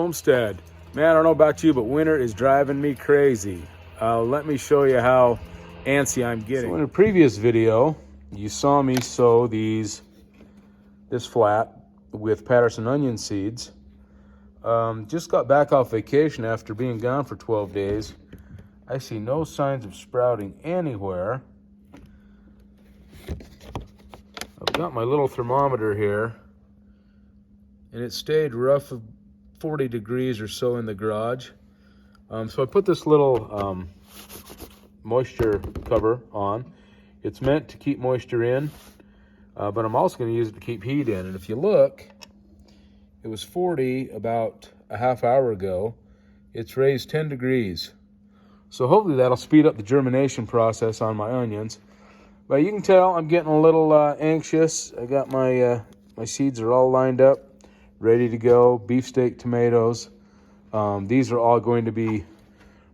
Homestead. Man, I don't know about you, but winter is driving me crazy. Let me show you how antsy I'm getting. So in a previous video, you saw me sow this flat with Patterson onion seeds. Just got back off vacation after being gone for 12 days. I see no signs of sprouting anywhere. I've got my little thermometer here, and it stayed rough 40 degrees or so in the garage. So I put this little moisture cover on. It's meant to keep moisture in, but I'm also going to use it to keep heat in. And if you look, it was 40 about a half hour ago. It's raised 10 degrees. So hopefully that'll speed up the germination process on my onions. But you can tell I'm getting a little anxious. I got my seeds are all lined up, ready to go. Beefsteak tomatoes. These are all going to be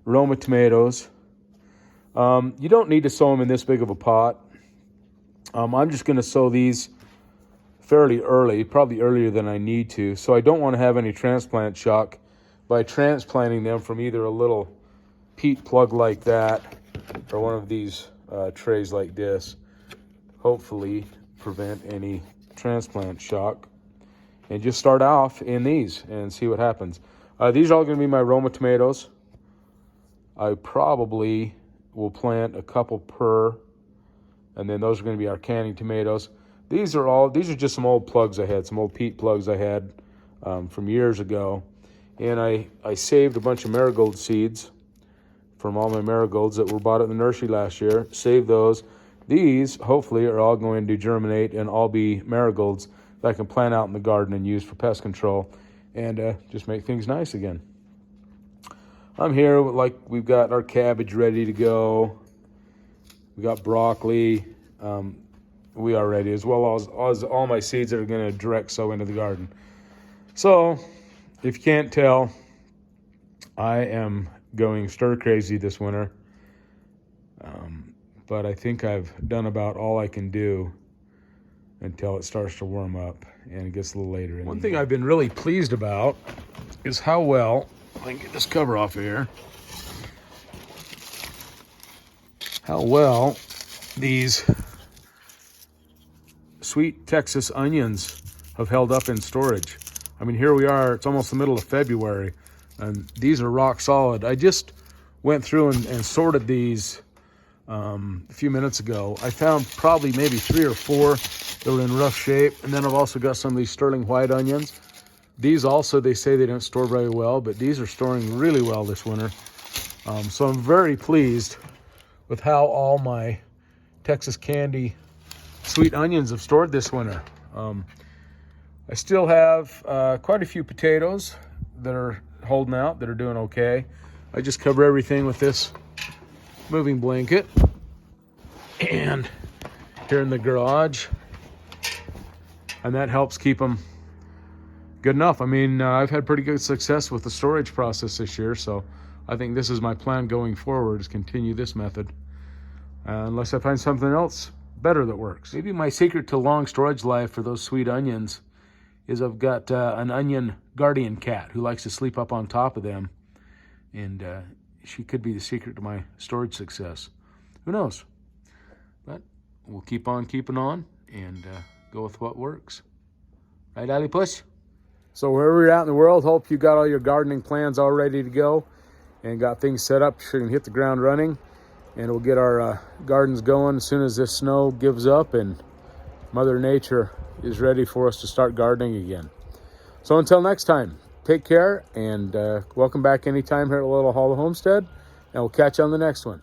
Roma tomatoes. You don't need to sow them in this big of a pot. I'm just going to sow these fairly early, probably earlier than I need to. So I don't want to have any transplant shock by transplanting them from either a little peat plug like that or one of these trays like this. Hopefully prevent any transplant shock. And just start off in these and see what happens. These are all going to be my Roma tomatoes. I probably will plant a couple per, and then those are going to be our canning tomatoes. These are just some old plugs I had, some old peat plugs I had from years ago. And I saved a bunch of marigold seeds from all my marigolds that were bought at the nursery last year. Saved those. These, hopefully, are all going to germinate and all be marigolds that I can plant out in the garden and use for pest control and just make things nice again. I'm here, we've got our cabbage ready to go. We got broccoli. We are ready, as well as all my seeds that are going to direct sow into the garden. So, if you can't tell, I am going stir crazy this winter. But I think I've done about all I can do until it starts to warm up and it gets a little later. One thing I've been really pleased about is how well, if I can get this cover off of here, how well these sweet Texas onions have held up in storage. I mean, here we are, it's almost the middle of February, and these are rock solid. I just went through and sorted these a few minutes ago. I found probably maybe 3 or 4 that were in rough shape, and then I've also got some of these sterling white onions. These also, they say they don't store very well, but these are storing really well this winter. So I'm very pleased with how all my Texas candy sweet onions have stored this winter. I still have quite a few potatoes that are holding out, that are doing okay. I just cover everything with this moving blanket. And here in the garage, and that helps keep them good enough. I mean, I've had pretty good success with the storage process this year, so I think this is my plan going forward, is continue this method. Unless I find something else better that works. Maybe my secret to long storage life for those sweet onions is I've got an onion guardian cat who likes to sleep up on top of them, and she could be the secret to my storage success. Who knows? But we'll keep on keeping on and go with what works. Right, Allie Puss? So wherever you're at in the world, hope you got all your gardening plans all ready to go and got things set up so you can hit the ground running. And we'll get our gardens going as soon as this snow gives up and Mother Nature is ready for us to start gardening again. So until next time, take care and welcome back anytime here at Little Hollow Homestead, and we'll catch you on the next one.